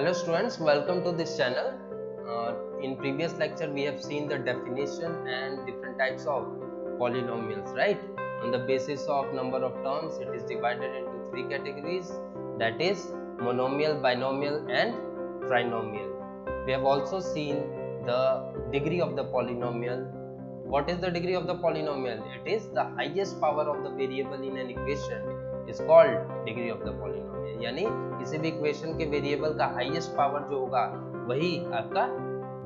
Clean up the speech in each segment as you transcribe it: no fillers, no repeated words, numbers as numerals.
Hello students, welcome to this channel. In previous lecture we have seen the definition and different types of polynomials, right? On the basis of number of terms it is divided into three categories, that is monomial, binomial and trinomial. We have also seen the degree of the polynomial. What is the degree of the polynomial? It is the highest power of the variable in an equation is called degree of the polynomial. यानी किसी भी equation के variable का highest power जो होगा वही आपका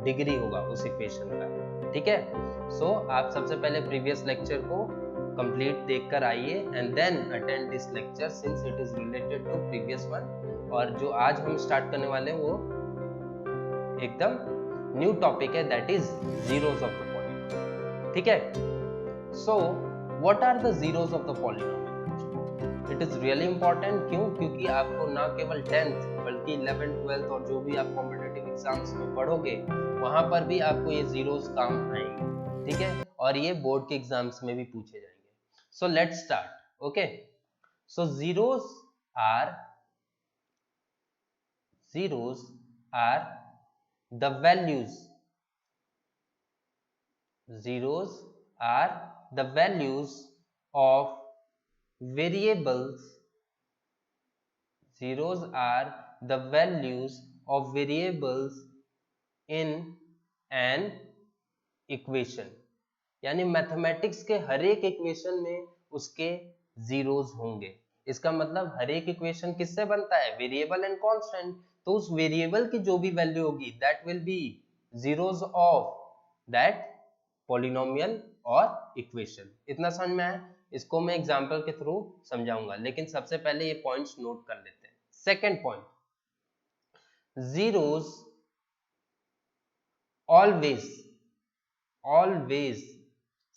degree होगा उस इक्वेशन का, ठीक है। सो आप सबसे पहले प्रीवियस लेक्चर को कंप्लीट देखकर आइए and then attend this lecture since it is related to previous one. और जो आज हम स्टार्ट करने वाले हैं वो एकदम न्यू टॉपिक है, that is zeros of the polynomial, ठीक है। So what are the zeros of the polynomial? It is really important. क्यों? क्योंकि आपको ना केवल 10th बल्कि 11th 12th और जो भी आप कॉम्पिटिटिव एग्जाम्स में पढ़ोगे वहां पर भी आपको ये जीरोस काम आएंगे, ठीक है। और ये बोर्ड के एग्जाम्स में भी पूछे जाएंगे। So let's start. Okay, so zeros are the values of variables. Zeros are the values of variables in an equation. यानी मैथमेटिक्स के हर एक इक्वेशन में उसके जीरोस होंगे। इसका मतलब हर एक इक्वेशन किससे बनता है? Variable and constant. तो उस वेरिएबल की जो भी वैल्यू होगी that will be zeros of that polynomial और इक्वेशन। इतना समझ में आया? इसको मैं एग्जांपल के थ्रू समझाऊंगा, लेकिन सबसे पहले ये पॉइंट्स नोट कर लेते हैं। Second point, zeros always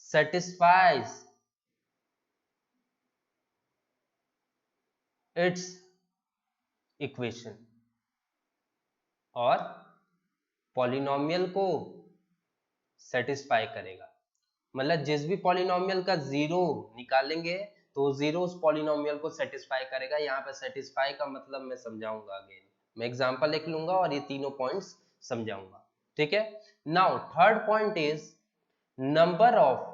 satisfies its equation और पॉलिनोमियल को सेटिस्फाई करेगा। मतलब जिस भी पॉलिनोमियल का जीरो निकालेंगे तो जीरो उस पॉलिनोमियल को सेटिस्फाई करेगा। यहाँ पे सेटिस्फाई का मतलब मैं समझाऊंगा अगेन, मैं एग्जांपल लिख लूंगा और ये तीनों पॉइंट्स समझाऊंगा, ठीक है। Now third point is number of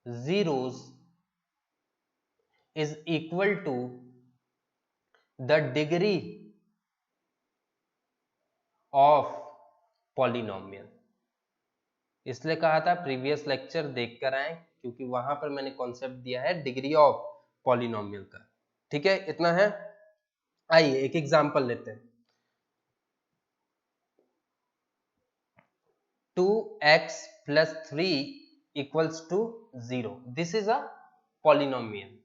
zeros is equal to the degree of polynomial। इसलिए कहा था प्रीवियस लेक्चर देखकर आए क्योंकि वहां पर मैंने कॉन्सेप्ट दिया है डिग्री ऑफ पॉलिनोमियल का, ठीक है। इतना है। आइए एक एग्जांपल लेते हैं। 2x plus 3 equals to 0। This is a polynomial.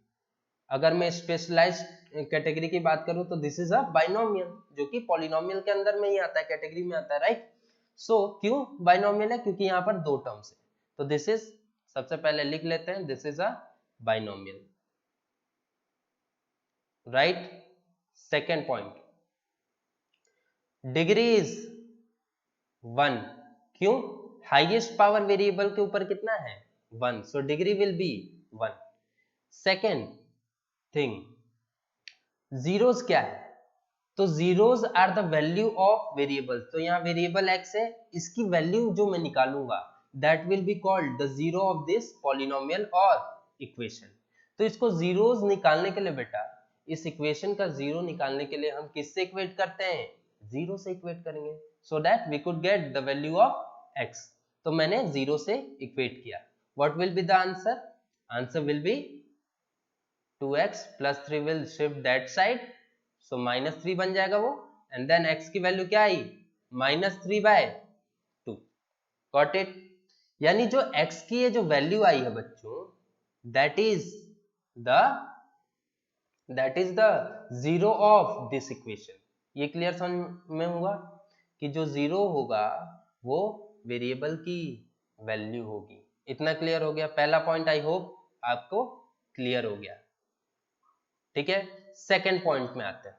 अगर मैं स्पेशलाइज्ड कैटेगरी की बात करूं तो दिस इज अ बाइनोमियल, जो कि पॉलिनोमियल के अंदर में ही आता है, कैटेगरी में आता है, राइट। सो क्यों बाइनोमियल है? क्योंकि यहाँ पर दो टर्म्स है। तो दिस इज, सबसे पहले लिख लेते हैं, this is a binomial, right. Second point, degree is 1। क्यों? हाईएस्ट पावर वेरिएबल के ऊपर कितना है? 1। So degree will be 1। Second thing, zeros क्या है? तो zeros are the value of variable. तो यहाँ वेरिएबल x है, इसकी वैल्यू जो मैं निकालूंगा that will be called the zero of this polynomial और इक्वेशन। तो इसको जीरोस निकालने के लिए बेटा, इस इक्वेशन का जीरो निकालने के लिए हम किससे इक्वेट करते हैं? जीरो से इक्वेट करेंगे, so that we could get the value of x। तो मैंने जीरो से इक्वेट किया। What will be the answer? Answer will be 2x plus 3 will shift that side, so -3 बन जाएगा वो, एंड देन x की वैल्यू क्या आई? -3/2। Got it? यानी जो x की ये जो वैल्यू आई है बच्चों, that is the zero of this equation. ये क्लियर समझ में हुआ कि जो जीरो होगा वो वेरिएबल की वैल्यू होगी। इतना क्लियर हो गया? पहला पॉइंट आई होप आपको क्लियर हो गया, ठीक है। सेकेंड पॉइंट में आते हैं,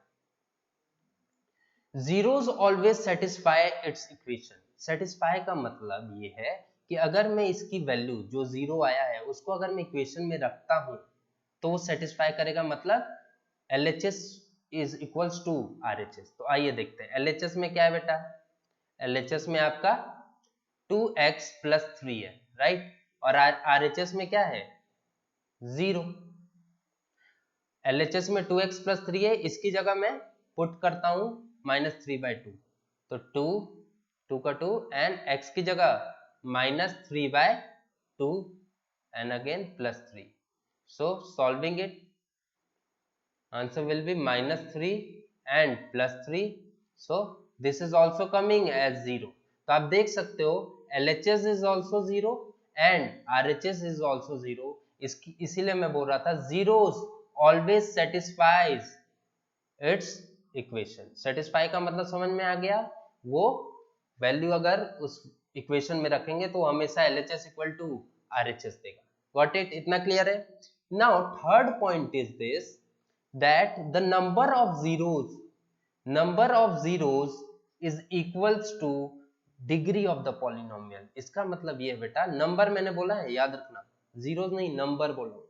zeros always satisfy it's equation. Satisfy का मतलब ये है कि अगर मैं इसकी वैल्यू जो जीरो आया है उसको अगर मैं इक्वेशन में रखता हूं तो वो सेटिस्फाई करेगा। मतलब LHS is equals to RHS। तो आइए देखते हैं LHS में क्या है बेटा। LHS में आपका 2x प्लस 3 है, राइट, और RHS में क्या है 0। LHS में 2x प्लस 3 है, इसकी जगह मैं पुट करता हूं -3/2, तो 2 का 2 एंड x की जगह -3/2 and again +3. So solving it, answer will be -3 and +3. So this is also coming as 0. तो आप देख सकते हो LHS is also 0 and RHS is also 0. इसीलिए मैं बोल रहा था zeros always satisfies its equation. satisfy का मतलब समझ में आ गया, वो वैल्यू अगर उस इक्वेशन में रखेंगे तो हमेशा LHS इक्वल टू RHS देगा। गॉट इट, इतना क्लियर है। Now third point is this that the number of zeros is equals two degree of the polynomial. इसका मतलब ये बेटा, नंबर मैंने बोला है, याद रखना, जीरोस नहीं नंबर बोलो।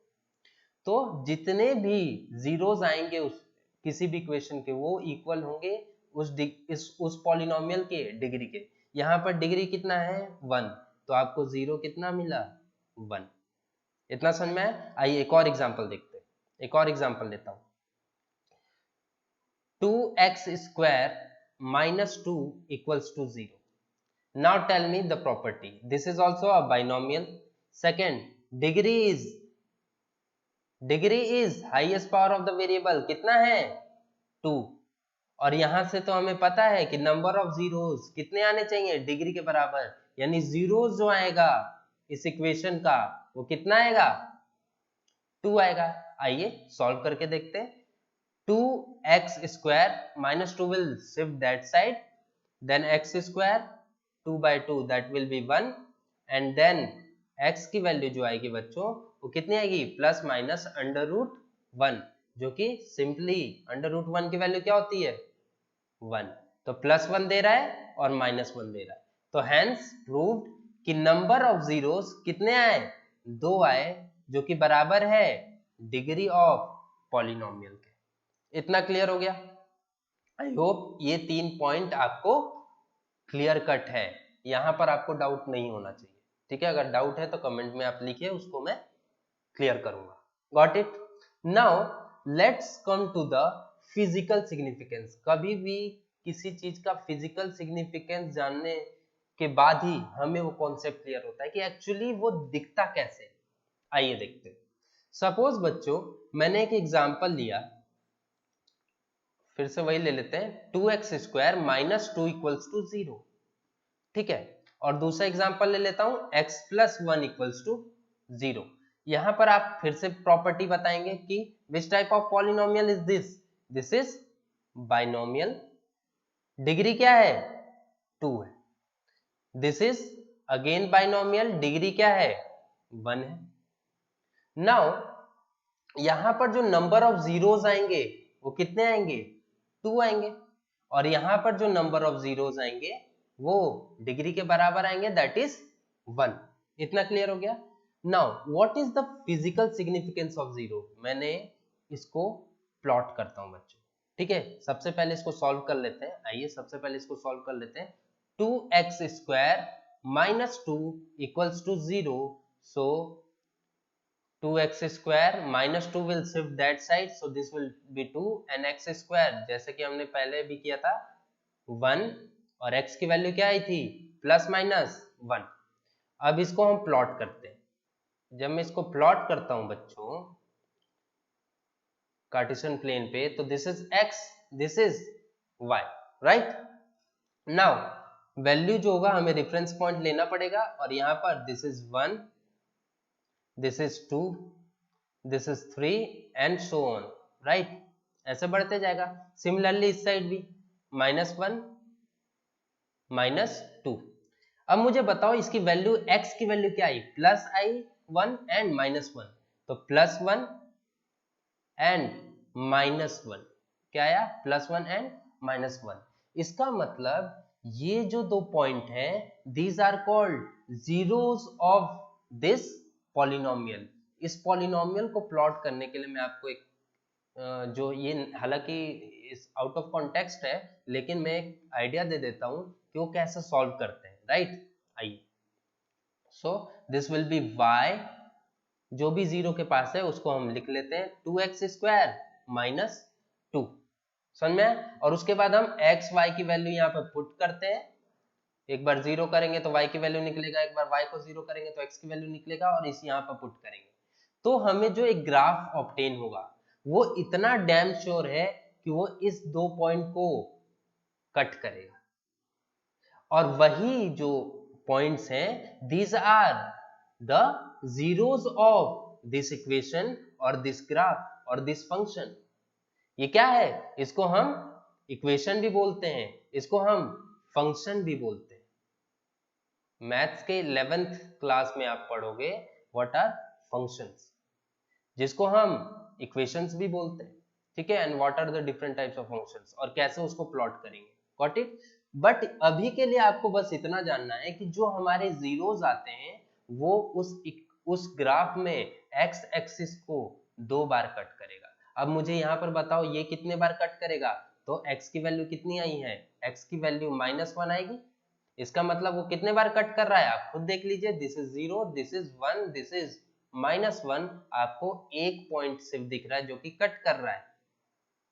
तो जितने भी जीरोस आएंगे किसी भी इक्वेशन के, वो इक्वल होंगे उस पॉलिनोमियल के डिग्री के। यहाँ पर डिग्री कितना है 1, तो आपको 0 कितना मिला 1। इतना समझ में आया। आइए एक और एग्जांपल देखते हैं, एक और एग्जांपल लेता हूं। 2x square minus 2 equals to 0. Now tell me the property. This is also a binomial. Second, degree is highest power of the variable, कितना है 2, और यहां से तो हमें पता है कि नंबर ऑफ जीरोस कितने आने चाहिए डिग्री के बराबर, यानी जीरोस जो आएगा इस इक्वेशन का वो कितना आएगा 2 आएगा। आइए सॉल्व करके देखते हैं। 2x square minus 2 will shift that side, then x square 2/2 that will be 1, and then x की वैल्यू जो आएगी बच्चों वो कितनी आएगी प्लस माइनस √1, जो कि सिंपली √1 की वैल्यू क्या होती है 1, तो +1 दे रहा है और -1 दे रहा है। तो हेंस प्रूव्ड कि नंबर ऑफ जीरोस कितने आए 2 आए, जो कि बराबर है डिग्री ऑफ पॉलिनोमियल के। इतना क्लियर हो गया। आई होप ये 3 पॉइंट आपको क्लियर कट है, यहां पर आपको डाउट नहीं होना चाहिए। ठीक है, अगर डाउट है तो कमेंट में आप लिखिए, उसको मैं क्लियर करूंगा। Got it. Now let's come to the physical significance. कभी भी किसी चीज का फिजिकल सिग्निफिकेंस जानने के बाद ही हमें वो कॉन्सेप्ट क्लियर होता है कि एक्चुअली वो दिखता कैसे। आइए देखते हैं। सपोज बच्चों मैंने एक एग्जांपल लिया, फिर से वही ले लेते हैं, 2x square minus 2 equals to 0। ठीक है, और दूसरा एग्जांपल ले लेता हूं x प्लस 1 इक्वल्स टू 0। यहां पर आप फिर से प्रॉपर्टी बताएंगे कि which type of polynomial is this, this is binomial, degree क्या है 2 है। This is again binomial, degree क्या है 1 है। नाउ यहां पर जो नंबर ऑफ जीरोस आएंगे वो कितने आएंगे 2 आएंगे, और यहां पर जो नंबर ऑफ जीरोस आएंगे वो डिग्री के बराबर आएंगे, दैट इज 1। इतना क्लियर हो गया। Now what is the physical significance of zero, मैंने इसको प्लॉट करता हूं बच्चों। ठीक है, सबसे पहले इसको सॉल्व कर लेते हैं। आइए सबसे पहले इसको सॉल्व कर लेते हैं। 2x square minus 2 equals to 0, so 2x square minus 2 will shift that side, so this will be 2, and x square जैसे कि हमने पहले भी किया था 1, और x की वैल्यू क्या आई थी प्लस माइनस 1। अब इसको हम प्लॉट करते हैं। जब मैं इसको प्लॉट करता हूं बच्चों कार्टेशियन प्लेन पे, तो this is x, this is y, right. Now value जो होगा हमें रेफरेंस पॉइंट लेना पड़ेगा, और यहां पर this is 1, this is 2, this is 3 and so on, right. ऐसे बढ़ते जाएगा। सिमिलरली इस साइड भी -1 -2। अब मुझे बताओ इसकी वैल्यू x की वैल्यू क्या आई प्लस आई 1 एंड -1, तो +1 एंड -1 क्या आया +1 एंड -1। इसका मतलब ये जो 2 पॉइंट है these are called zeros of this polynomial. इस पॉलिनोमियल को प्लॉट करने के लिए मैं आपको एक जो ये हालांकि इस आउट ऑफ कॉन्टेक्स्ट है, लेकिन मैं एक आइडिया दे देता हूँ कि वो कैसे सॉल्व करते हैं, राइट। आइए, so this will be y, जो भी जीरो के पास है उसको हम लिख लेते हैं 2x² माइनस 2, समझ में आया? और उसके बाद हम x y की वैल्यू यहाँ पे पुट करते हैं, एक बार जीरो करेंगे तो y की वैल्यू निकलेगा, एक बार y को जीरो करेंगे तो x की वैल्यू निकलेगा, और इस यहाँ पर पुट करेंगे तो हमें जो एक ग्राफ ऑब्टेन होगा वो इतना डैम श्योर है कि वो इस दो पॉइंट को कट करेगा, और वही जो पॉइंट्स हैं these are the zeros of this equation और दिस ग्राफ और दिस फंक्शन। ये क्या है? इसको हम इक्वेशन भी बोलते हैं, इसको हम फंक्शन भी बोलते हैं। मैथ्स के 11th क्लास में आप पढ़ोगे व्हाट आर फंक्शंस, जिसको हम इक्वेशंस भी बोलते हैं, ठीक है, and what are the different types of functions, और कैसे उसको प्लॉट करेंगे, गॉट इट। बट अभी के लिए आपको बस इतना जानना है कि जो हमारे जीरोस आते हैं वो उस ग्राफ में एक्स एक्सिस को 2 बार कट करेगा। अब मुझे यहाँ पर बताओ ये कितने बार कट करेगा, तो x की वैल्यू कितनी आई है, x की वैल्यू -1 आएगी, इसका मतलब वो कितने बार कट कर रहा है आप खुद देख लीजिए, this is 0, this is 1, this is -1, आपको एक पॉइंट सिर्फ दिख रहा है जो कि कट कर रहा है,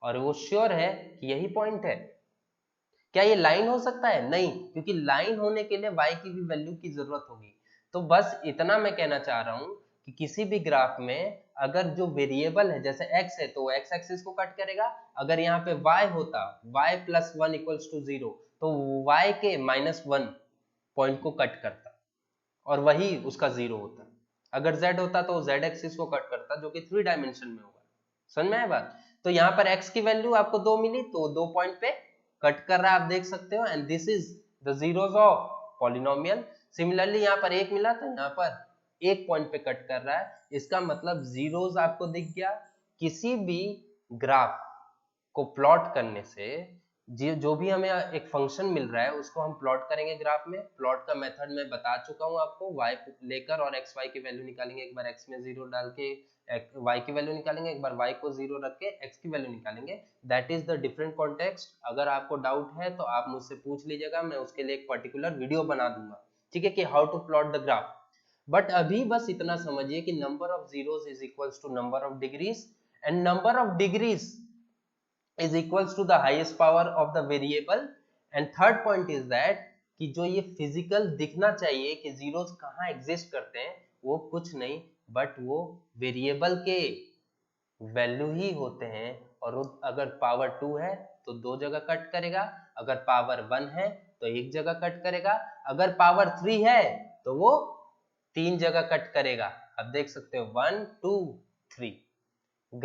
और वो श्योर है कि यही पॉइंट है। क्या ये लाइन हो सकता है? नहीं, क्योंकि लाइन होने के लिए y की भी वैल्यू की जरूरत होगी। तो बस इतना मैं कहना चाह रहा हूं कि किसी भी ग्राफ में अगर जो वेरिएबल है जैसे x है तो x एक्सिस को कट करेगा, अगर यहाँ पे y होता y + 1 = 0 तो y के -1 पॉइंट को कट करता और वही उसका 0 होता। अगर z होता तो z एक्सिस को कट करता जो कि 3 डायमेंशन में होगा। समझ में आया बात? तो यहाँ पर x की वैल्यू आपको 2 मिली तो 2 पॉइंट पे कट कर रहा है, आप देख सकते हो, and this is the zeros of polynomial. Similarly यहाँ पर 1 मिला तो यहाँ पर 1 पॉइंट पे कट कर रहा है, इसका मतलब जीरोस आपको दिख गया। किसी भी ग्राफ को प्लॉट करने से जो भी हमें एक फंक्शन मिल रहा है उसको हम प्लॉट करेंगे ग्राफ में। प्लॉट का मेथड मैं बता चुका हूं आपको, y लेकर और x y की वैल्यू निकालेंगे, एक बार x में 0 डाल के y की वैल्यू निकालेंगे, एक बार y को 0 रख के x की वैल्यू निकालेंगे। That is the different context. अगर आपको डाउट है तो आप मुझसे पूछ लीजिएगा, मैं उसके लिए एक पर्टिकुलर वीडियो बना दूंगा, ठीक है, कि how to plot the graph. But अभी बस इतना समझिए कि number of zeros is equals to number of degrees, and number of degrees is equals to the highest power of the variable, and third point is that कि जो ये physical दिखना चाहिए कि जीरोस कहाँ एग्जिस्ट करते हैं, वो कुछ नहीं बट वो वेरिएबल के वैल्यू ही होते हैं, और अगर पावर 2 है तो 2 जगह कट करेगा, अगर पावर 1 है तो एक जगह कट करेगा, अगर पावर 3 है तो वो 3 जगह कट करेगा। अब देख सकते हो 1 2 3।